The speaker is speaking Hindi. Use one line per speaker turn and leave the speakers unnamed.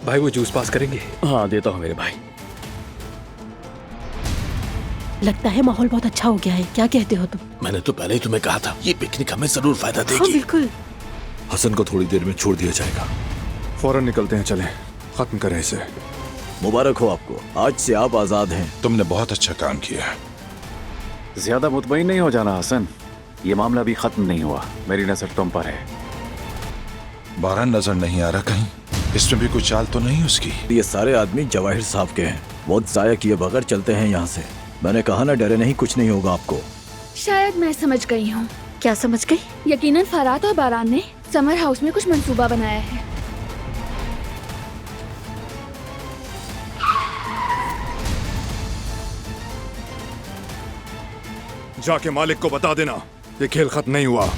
भाई वो जूस पास करेंगे?
हाँ देता हूँ मेरे भाई।
लगता है माहौल बहुत अच्छा हो गया है, क्या कहते हो तुम?
मैंने तो पहले ही तुम्हें कहा था ये पिकनिक हमें जरूर फायदा
हाँ
देगी।
बिल्कुल।
हसन को थोड़ी देर में छोड़ दिया जाएगा।
फौरन निकलते हैं, चलें, खत्म करें इसे।
मुबारक हो आपको, आज से आप आजाद हैं।
तुमने बहुत अच्छा काम किया।
ज्यादा मुतमईन नहीं हो जाना हसन, ये मामला भी खत्म नहीं हुआ। मेरी नजर तुम पर है।
बारान नजर नहीं आ रहा कहीं? इसमें भी कोई चाल तो नहीं उसकी?
ये सारे आदमी जवाहिर साहब के हैं। बहुत जाया किए बगैर चलते हैं यहाँ से। मैंने कहा ना, डरे नहीं, कुछ नहीं होगा आपको।
शायद मैं समझ गई हूँ।
क्या समझ गई?
यकीनन फरात और बारान ने समर हाउस में कुछ मंसूबा बनाया है।
जाके मालिक को बता देना, ये खेल खत्म नहीं हुआ।